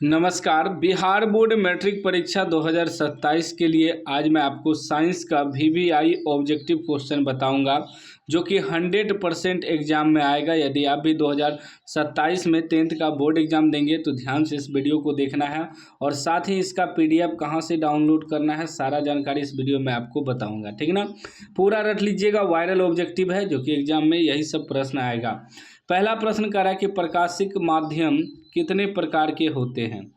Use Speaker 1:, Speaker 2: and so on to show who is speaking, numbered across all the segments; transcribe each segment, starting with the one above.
Speaker 1: नमस्कार। Bihar board matric परीक्षा 2027 के लिए आज मैं आपको साइंस का वीवीआई ऑब्जेक्टिव क्वेश्चन बताऊंगा जो कि 100% एग्जाम में आएगा। यदि आप भी 2027 में 10th का बोर्ड एग्जाम देंगे तो ध्यान से इस वीडियो को देखना है और साथ ही इसका पीडीएफ कहां से डाउनलोड करना है सारा जानकारी इस वीडियो में आपको बताऊंगा। ठीक ना, पूरा रट लीजिएगा। वायरल ऑब्जेक्टिव है जो कि एग्जाम में यही सब प्रश्न आएगा। पहला प्रश्न कह रहा है कि प्रकाशिक माध्यम कितने प्रकार के होते हैं।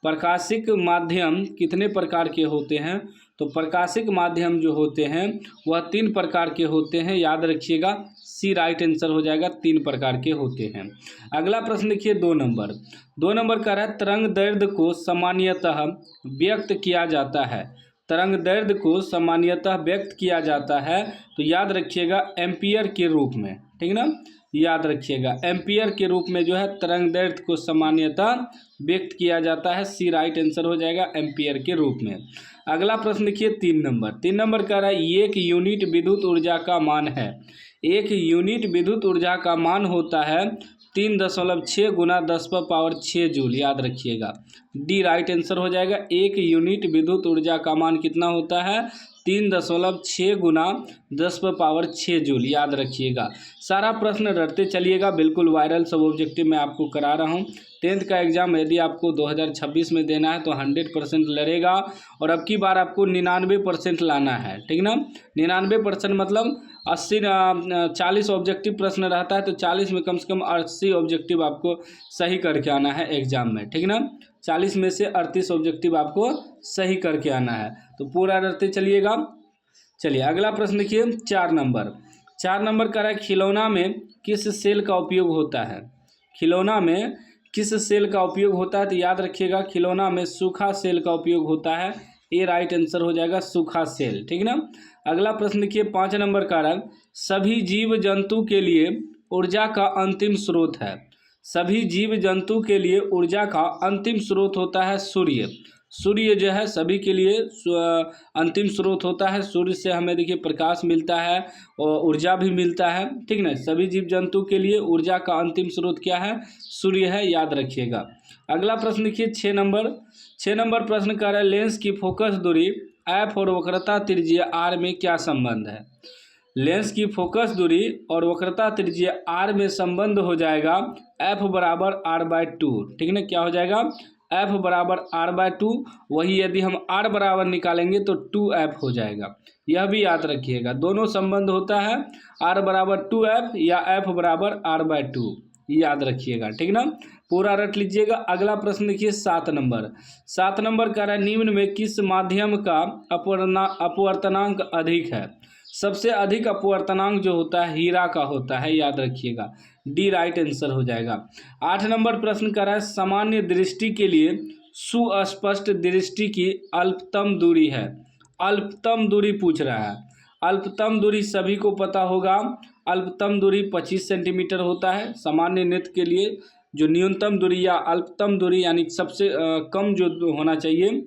Speaker 1: प्रकाशिक माध्यम कितने प्रकार के होते हैं? तो प्रकाशिक माध्यम जो होते हैं वह 3 प्रकार के होते हैं। याद रखिएगा, सी राइट आंसर हो जाएगा। 3 प्रकार के होते हैं। अगला प्रश्न देखिए 2 नंबर। 2 नंबर कह रहा है तरंग दैर्ध्य को सामान्यतः व्यक्त किया जाता है। तरंग दैर्ध्य को सामान्यतः व्यक्त किया जाता है तो याद रखिएगा एम्पियर के रूप में। ठीक ना, याद रखिएगा एम्पियर के रूप में जो है तरंग दैर्ध्य को सामान्यतः व्यक्त किया जाता है। सी राइट आंसर हो जाएगा, एम्पियर के रूप में। अगला प्रश्न देखिए 3 नंबर। 3 नंबर कह रहा है 1 यूनिट विद्युत ऊर्जा का मान है। 1 यूनिट विद्युत ऊर्जा का मान होता है 3.6 गुना 10⁻6 जूल। याद रखिएगा, डी राइट आंसर हो जाएगा। 1 यूनिट विद्युत ऊर्जा का मान कितना होता है? 3.6 गुना 10⁻6 जूल। याद रखिएगा। सारा प्रश्न रटते चलिएगा। बिल्कुल वायरल सब ऑब्जेक्टिव मैं आपको करा रहा हूँ। 10th का एग्जाम यदि आपको 2026 में देना है तो 100% लड़ेगा और अब की बार आपको 99% लाना है। ठीक ना, 99% मतलब 40 ऑब्जेक्टिव प्रश्न रहता है तो 40 में कम से कम 80 ऑब्जेक्टिव आपको सही करके आना है एग्जाम में। ठीक ना, 40 में से 38 ऑब्जेक्टिव आपको सही करके आना है। तो पूरा रटते चलिएगा। चलिए अगला प्रश्न देखिए 4 नंबर। 4 नंबर कह रहा है खिलौना में किस सेल का उपयोग होता है। खिलौना में किस सेल का उपयोग होता है? तो याद रखिएगा खिलौना में सूखा सेल का उपयोग होता है। ए राइट आंसर हो जाएगा, सूखा सेल। ठीक ना। अगला प्रश्न देखिए 5 नंबर का है सभी जीव जंतु के लिए ऊर्जा का अंतिम स्रोत है। सभी जीव जंतु के लिए ऊर्जा का अंतिम स्रोत होता है सूर्य। सूर्य जो है सभी के लिए अंतिम स्रोत होता है। सूर्य से हमें देखिए प्रकाश मिलता है और ऊर्जा भी मिलता है। ठीक ना, सभी जीव जंतु के लिए ऊर्जा का अंतिम स्रोत क्या है? सूर्य है। याद रखिएगा। अगला प्रश्न देखिए 6 नंबर। 6 नंबर प्रश्न कर रहा है लेंस की फोकस दूरी एफ और वक्रता त्रिज्या आर में क्या संबंध है। लेंस की फोकस दूरी और वक्रता त्रिज्या आर में संबंध हो जाएगा एफ बराबर r/2। ठीक है ना, क्या हो जाएगा? एफ बराबर r/2। वही यदि हम r बराबर निकालेंगे तो 2f हो जाएगा। यह भी याद रखिएगा, दोनों संबंध होता है r बराबर 2f या f बराबर r/2। याद रखिएगा। ठीक ना, पूरा रट लीजिएगा। अगला प्रश्न देखिए 7 नंबर। 7 नंबर कह रहा है निम्न में किस माध्यम का अपवर्तनांक अधिक है। सबसे अधिक अपवर्तनांक जो होता है हीरा का होता है। याद रखिएगा, डी राइट आंसर हो जाएगा। 8 नंबर प्रश्न कर रहा है सामान्य दृष्टि के लिए सुस्पष्ट दृष्टि की अल्पतम दूरी है। अल्पतम दूरी पूछ रहा है। अल्पतम दूरी सभी को पता होगा, अल्पतम दूरी 25 सेंटीमीटर होता है। सामान्य नेत्र के लिए जो न्यूनतम दूरी या अल्पतम दूरी यानी सबसे कम जो होना चाहिए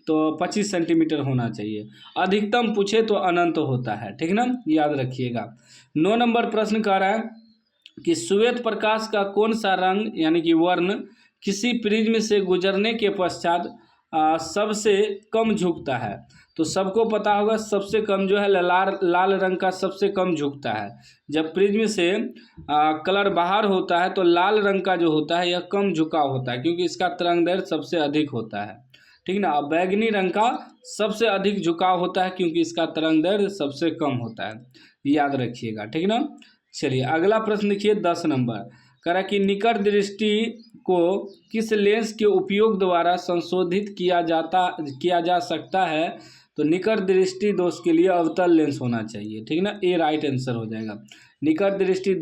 Speaker 1: तो 25 सेंटीमीटर होना चाहिए। अधिकतम पूछे तो अनंत होता है। ठीक ना, याद रखिएगा। 9 नंबर प्रश्न कह रहा है कि श्वेत प्रकाश का कौन सा रंग यानी कि वर्ण किसी प्रिज्म से गुजरने के पश्चात सबसे कम झुकता है। तो सबको पता होगा सबसे कम जो है लाल रंग का सबसे कम झुकता है। जब प्रिज्म से कलर बाहर होता है तो लाल रंग का जो होता है यह कम झुकाव होता है क्योंकि इसका तरंगदैर्ध्य सबसे अधिक होता है। ठीक ना, अब बैगनी रंग का सबसे अधिक झुकाव होता है क्योंकि इसका तरंगदैर्ध्य सबसे कम होता है। याद रखिएगा। ठीक ना। चलिए अगला प्रश्न देखिए 10 नंबर। कह रहा कि निकट दृष्टि को किस लेंस के उपयोग द्वारा संशोधित किया जा सकता है। तो निकट दृष्टि दोष के लिए अवतल लेंस होना चाहिए। ठीक ना, ए राइट आंसर हो जाएगा। निकट दृष्टि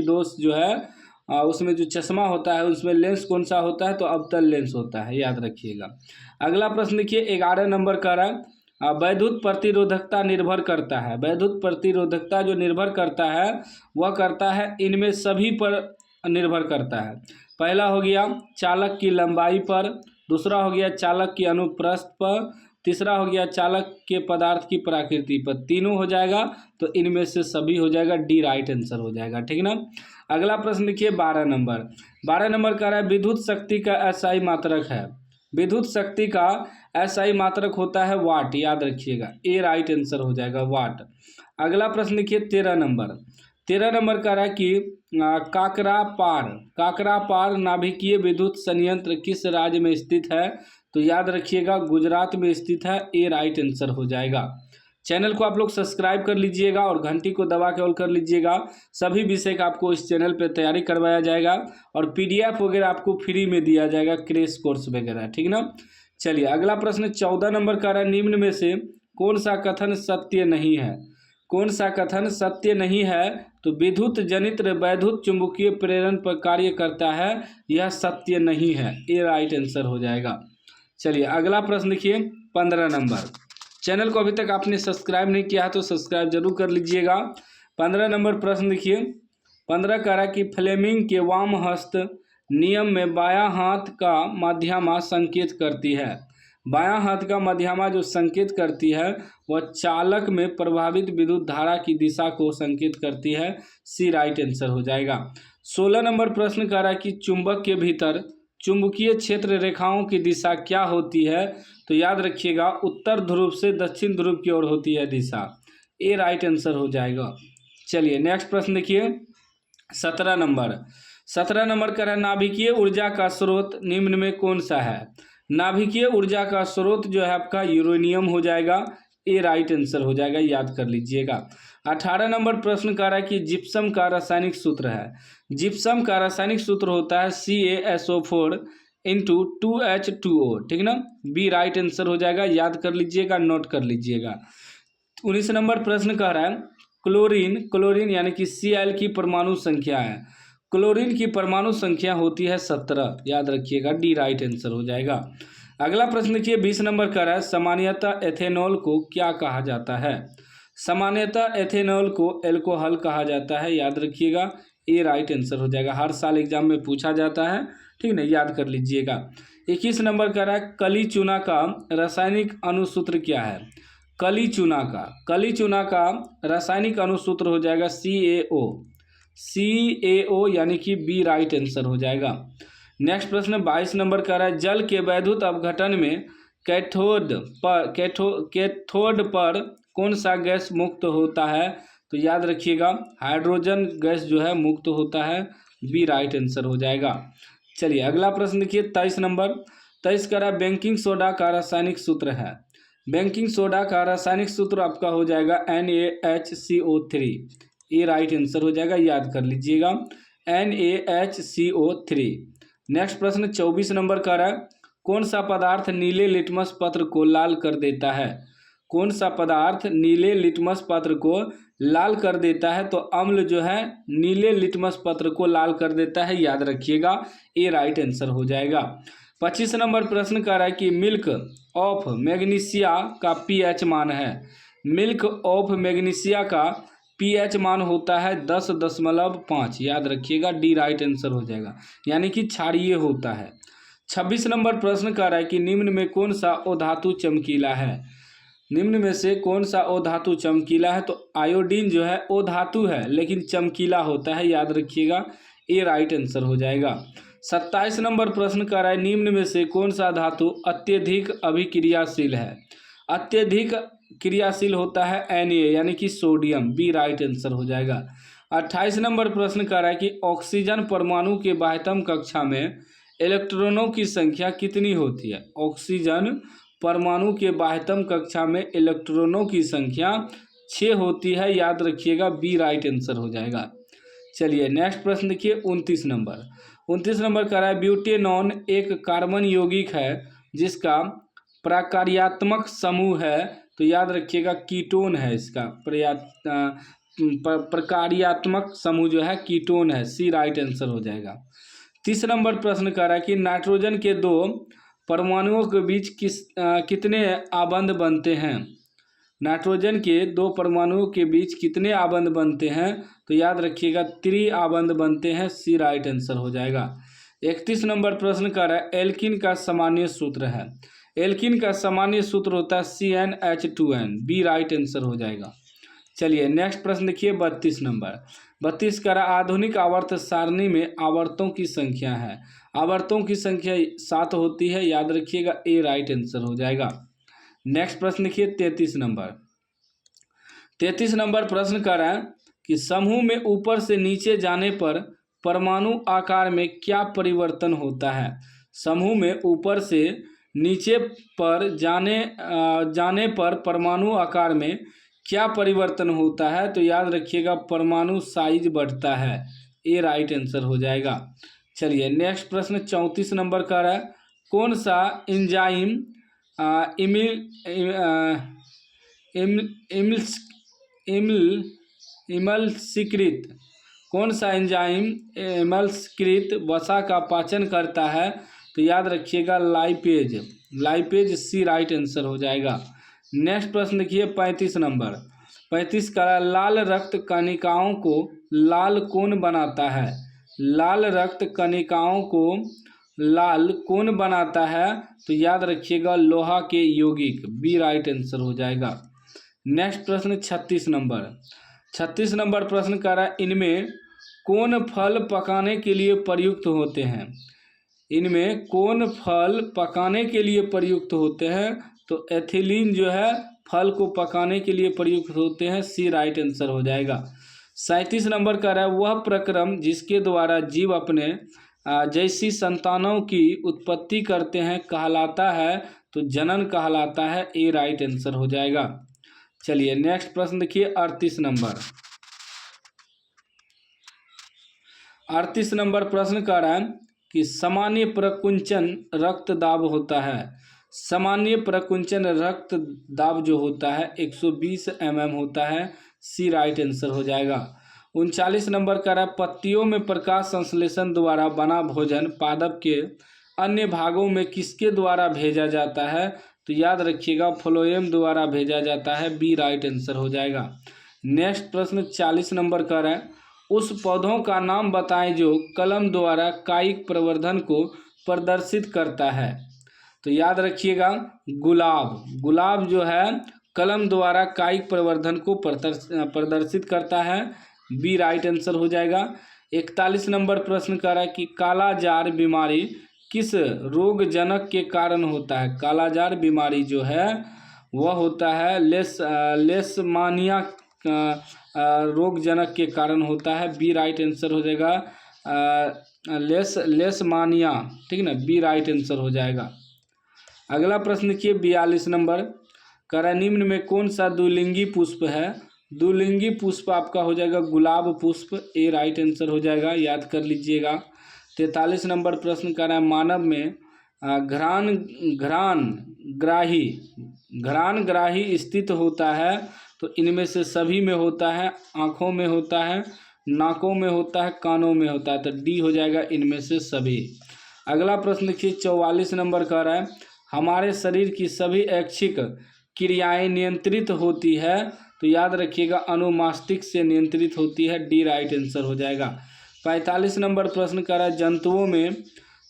Speaker 1: दोष जो है उसमें जो चश्मा होता है उसमें लेंस कौन सा होता है? तो अवतल लेंस होता है। याद रखिएगा। अगला प्रश्न देखिए 11 नंबर का रहा है वैद्युत प्रतिरोधकता निर्भर करता है। वैद्युत प्रतिरोधकता जो निर्भर करता है वह करता है इनमें सभी पर निर्भर करता है। पहला हो गया चालक की लंबाई पर, दूसरा हो गया चालक की अनुप्रस्थ पर, तीसरा हो गया चालक के पदार्थ की प्रकृति पर। तीनों हो जाएगा तो इनमें से सभी हो जाएगा, डी राइट आंसर हो जाएगा। ठीक ना। अगला प्रश्न देखिए 12 नंबर। 12 नंबर कह रहा है विद्युत शक्ति का एसआई मात्रक है। विद्युत शक्ति का एसआई मात्रक होता है वाट, याद रखिएगा, ए राइट आंसर हो जाएगा वाट। अगला प्रश्न देखिए 13 नंबर। 13 नंबर कह रहा है कि काकरापार नाभिकीय विद्युत संयंत्र किस राज्य में स्थित है? तो याद रखिएगा गुजरात में स्थित है, ए राइट आंसर हो जाएगा। चैनल को आप लोग सब्सक्राइब कर लीजिएगा और घंटी को दबा के ऑल कर लीजिएगा। सभी विषय का आपको इस चैनल पे तैयारी करवाया जाएगा और पीडीएफ वगैरह आपको फ्री में दिया जाएगा, क्रैश कोर्स वगैरह, ठीक ना। चलिए अगला प्रश्न 14 नंबर का है निम्न में से कौन सा कथन सत्य नहीं है? कौन सा कथन सत्य नहीं है? तो विद्युत जनित वैद्युत चुंबकीय प्रेरण पर कार्य करता है, यह सत्य नहीं है, ए राइट आंसर हो जाएगा। चलिए अगला प्रश्न देखिए 15 नंबर। चैनल को अभी तक आपने सब्सक्राइब नहीं किया है तो सब्सक्राइब जरूर कर लीजिएगा। 15 नंबर प्रश्न देखिए। 15 कह रहा कि फ्लेमिंग के वाम हस्त नियम में बायां हाथ का मध्यमा संकेत करती है। बायां हाथ का मध्यमा जो संकेत करती है वह चालक में प्रभावित विद्युत धारा की दिशा को संकेत करती है, सी राइट आंसर हो जाएगा। 16 नंबर प्रश्न कह रहा कि चुंबक के भीतर चुंबकीय क्षेत्र रेखाओं की दिशा क्या होती है? तो याद रखिएगा उत्तर ध्रुव से दक्षिण ध्रुव की ओर होती है दिशा, ए राइट आंसर हो जाएगा। चलिए नेक्स्ट प्रश्न देखिए 17 नंबर। 17 नंबर का है नाभिकीय ऊर्जा का स्रोत निम्न में कौन सा है? नाभिकीय ऊर्जा का स्रोत जो है आपका यूरेनियम हो जाएगा, ए राइट आंसर हो जाएगा, याद कर लीजिएगा। 18 नंबर प्रश्न कह रहा है कि जिप्सम का रासायनिक सूत्र है। जिप्सम का रासायनिक सूत्र होता है CaSO4 इंटू 2H2O, ठीक ना, बी राइट आंसर हो जाएगा, याद कर लीजिएगा, नोट कर लीजिएगा। 19 नंबर प्रश्न कह रहा है क्लोरीन यानी कि Cl की परमाणु संख्या है। क्लोरीन की परमाणु संख्या होती है 17, याद रखिएगा, डी राइट आंसर हो जाएगा। अगला प्रश्न देखिए 20 नंबर का है सामान्यतः एथेनॉल को क्या कहा जाता है? सामान्यतः एथेनॉल को एल्कोहल कहा जाता है, याद रखिएगा, ए राइट आंसर हो जाएगा। हर साल एग्जाम में पूछा जाता है, ठीक ना, याद कर लीजिएगा। 21 नंबर का है कली चूना का रासायनिक अनुसूत्र क्या है? कली चूना का रासायनिक अनुसूत्र हो जाएगा CaO यानी कि बी राइट आंसर हो जाएगा। नेक्स्ट प्रश्न 22 नंबर का है जल के वैद्युत अपघटन में कैथोड पर कौन सा गैस मुक्त होता है? तो याद रखिएगा हाइड्रोजन गैस जो है मुक्त होता है, बी राइट आंसर हो जाएगा। चलिए अगला प्रश्न देखिए 23 नंबर। 23 का बेकिंग सोडा का रासायनिक सूत्र है। बेकिंग सोडा का रासायनिक सूत्र आपका हो जाएगा NaHCO3, ए राइट आंसर हो जाएगा, याद कर लीजिएगा, NaHCO3। नेक्स्ट प्रश्न 24 नंबर का है कौन सा पदार्थ नीले लिटमस पत्र को लाल कर देता है? कौन सा पदार्थ नीले लिटमस पत्र को लाल कर देता है? तो अम्ल जो है नीले लिटमस पत्र को लाल कर देता है, याद रखिएगा, ए राइट आंसर हो जाएगा। 25 नंबर प्रश्न कह रहा है कि मिल्क ऑफ मैग्नीशिया का पीएच मान है। मिल्क ऑफ मैग्नीशिया का पीएच मान होता है 10.5, याद रखिएगा, डी राइट आंसर हो जाएगा, यानी कि क्षारीय होता है। 26 नंबर प्रश्न कह रहा है कि निम्न में कौन सा अधातु चमकीला है? निम्न में से कौन सा अधातु चमकीला है? तो आयोडीन जो है अधातु है लेकिन चमकीला होता है, याद रखिएगा, ए राइट आंसर हो जाएगा। 27 नंबर प्रश्न कह रहा है निम्न में से कौन सा धातु अत्यधिक अभिक्रियाशील है? अत्यधिक क्रियाशील होता है Na यानी कि सोडियम, बी राइट आंसर हो जाएगा। 28 नंबर प्रश्न कह रहा है कि ऑक्सीजन परमाणु के बाह्यतम कक्षा में इलेक्ट्रॉनों की संख्या कितनी होती है? ऑक्सीजन परमाणु के बाह्यतम कक्षा में इलेक्ट्रॉनों की संख्या 6 होती है, याद रखिएगा, बी राइट आंसर हो जाएगा। चलिए नेक्स्ट प्रश्न देखिए 29 नंबर। 29 नंबर कह रहा है ब्यूटेनॉन एक कार्बन यौगिक है जिसका प्रकार्यात्मक समूह है, तो याद रखिएगा कीटोन है, इसका प्रकार्यात्मक समूह जो है कीटोन है, सी राइट आंसर हो जाएगा। 30 नंबर प्रश्न कह रहा है कि नाइट्रोजन के 2 परमाणुओं के बीच कितने आबंध बनते हैं? नाइट्रोजन के 2 परमाणुओं के बीच कितने आबंध बनते हैं? तो याद रखिएगा 3 आबंध बनते हैं, सी राइट आंसर हो जाएगा। 31 नंबर प्रश्न कर रहा है एल्किन का सामान्य सूत्र है। एल्किन का सामान्य सूत्र होता है CnH2n, बी राइट आंसर हो जाएगा। चलिए नेक्स्ट प्रश्न देखिए 32 नंबर। 32 का आधुनिक आवर्त सारणी में आवर्तों की संख्या है। आवर्तों की संख्या 7 होती है, याद रखिएगा, ए राइट आंसर हो जाएगा। नेक्स्ट प्रश्न देखिए 33 नंबर। 33 नंबर प्रश्न कर रहा है कि समूह में ऊपर से नीचे जाने पर परमाणु आकार में क्या परिवर्तन होता है। समूह में ऊपर से नीचे पर जाने पर परमाणु आकार में क्या परिवर्तन होता है, तो याद रखिएगा परमाणु साइज बढ़ता है, ए राइट आंसर हो जाएगा। चलिए नेक्स्ट प्रश्न 34 नंबर का है, कौन सा एंजाइम इमल्सीकृत कौन सा एंजाइम इमल्सीकृत वसा का पाचन करता है, तो याद रखिएगा लाइपेज, लाइपेज सी राइट आंसर हो जाएगा। नेक्स्ट प्रश्न देखिए 35 नंबर। 35 का लाल रक्त कणिकाओं को लाल कौन बनाता है। लाल रक्त कणिकाओं को लाल कौन बनाता है, तो याद रखिएगा लोहा के यौगिक, बी राइट आंसर हो जाएगा। नेक्स्ट प्रश्न 36 नंबर। 36 नंबर प्रश्न कर रहा है, इनमें कौन फल पकाने के लिए प्रयुक्त होते हैं। इनमें कौन फल पकाने के लिए प्रयुक्त होते हैं, तो एथिलीन जो है फल को पकाने के लिए प्रयुक्त होते हैं, सी राइट आंसर हो जाएगा। 37 नंबर का है, वह प्रक्रम जिसके द्वारा जीव अपने जैसी संतानों की उत्पत्ति करते हैं कहलाता है, तो जनन कहलाता है, ए राइट आंसर हो जाएगा। चलिए नेक्स्ट प्रश्न देखिए 38 नंबर। 38 नंबर प्रश्न का है कि सामान्य प्रकुंचन रक्त दाब होता है। सामान्य प्रकुंचन रक्त दाब जो होता है 120 mm होता है, सी राइट आंसर हो जाएगा। 39 नंबर का है, पत्तियों में प्रकाश संश्लेषण द्वारा बना भोजन पादप के अन्य भागों में किसके द्वारा भेजा जाता है, तो याद रखिएगा फ्लोएम द्वारा भेजा जाता है, बी राइट आंसर हो जाएगा। नेक्स्ट प्रश्न 40 नंबर का है, उस पौधों का नाम बताएं जो कलम द्वारा कायिक प्रवर्धन को प्रदर्शित करता है, तो याद रखिएगा गुलाब। गुलाब जो है कलम द्वारा कायिक प्रवर्धन को प्रदर्शित करता है, बी राइट आंसर हो जाएगा। 41 नंबर प्रश्न कर रहा है कि कालाजार बीमारी किस रोगजनक के कारण होता है। कालाजार बीमारी जो है वह होता है लेशमानिया रोगजनक के कारण होता है, बी राइट आंसर हो जाएगा। लेशमानिया, ठीक ना, बी राइट आंसर हो जाएगा। अगला प्रश्न देखिए 42 नंबर कर, निम्न में कौन सा द्विलिंगी पुष्प है। द्विलिंगी पुष्प आपका हो जाएगा गुलाब पुष्प, ए राइट आंसर हो जाएगा, याद कर लीजिएगा। 43 नंबर प्रश्न कर रहा है, मानव में घ्राण ग्राही स्थित होता है, तो इनमें से सभी में होता है। आँखों में होता है, नाकों में होता है, कानों में होता है, तो डी हो जाएगा इनमें से सभी। अगला प्रश्न देखिए 44 नंबर कह रहा है, हमारे शरीर की सभी ऐच्छिक क्रियाएं नियंत्रित होती है, तो याद रखिएगा अनुमास्तिक से नियंत्रित होती है, डी राइट आंसर हो जाएगा। 45 नंबर प्रश्न कर रहा है,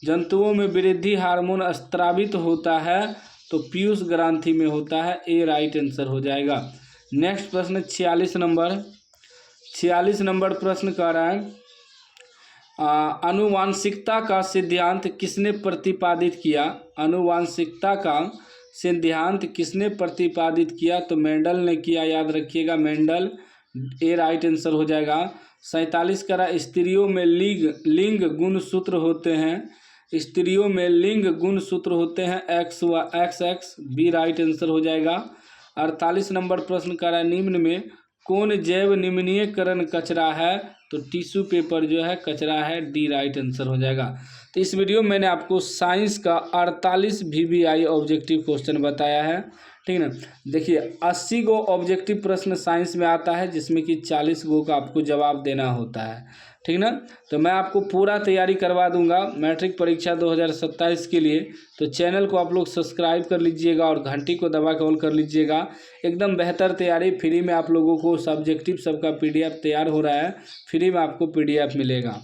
Speaker 1: जंतुओं में वृद्धि हार्मोन स्त्रावित होता है, तो पीयूष ग्रंथि में होता है, ए राइट आंसर हो जाएगा। नेक्स्ट प्रश्न 46 नंबर प्रश्न कर रहा है, आनुवांशिकता का सिद्धांत किसने प्रतिपादित किया। आनुवांशिकता का सिद्धांत किसने प्रतिपादित किया, तो मेंडल ने किया, याद रखिएगा मेंडल, ए राइट आंसर हो जाएगा। 47 का स्त्रियों में लिंग गुणसूत्र होते हैं। स्त्रियों में लिंग गुणसूत्र होते हैं XX, बी राइट आंसर हो जाएगा। 48 नंबर प्रश्न का निम्न में कौन जैव निम्नीकरण कचरा है, तो टिश्यू पेपर जो है कचरा है, डी राइट आंसर हो जाएगा। तो इस वीडियो में मैंने आपको साइंस का 48 VBI ऑब्जेक्टिव क्वेश्चन बताया है, ठीक है ना। देखिए 80 गो ऑब्जेक्टिव प्रश्न साइंस में आता है, जिसमें कि 40 गो का आपको जवाब देना होता है, ठीक ना। तो मैं आपको पूरा तैयारी करवा दूंगा मैट्रिक परीक्षा 2027 के लिए। तो चैनल को आप लोग सब्सक्राइब कर लीजिएगा और घंटी को दबा के ऑल कर लीजिएगा। एकदम बेहतर तैयारी, फ्री में आप लोगों को सब्जेक्टिव सबका PDF तैयार हो रहा है, फ्री में आपको PDF मिलेगा।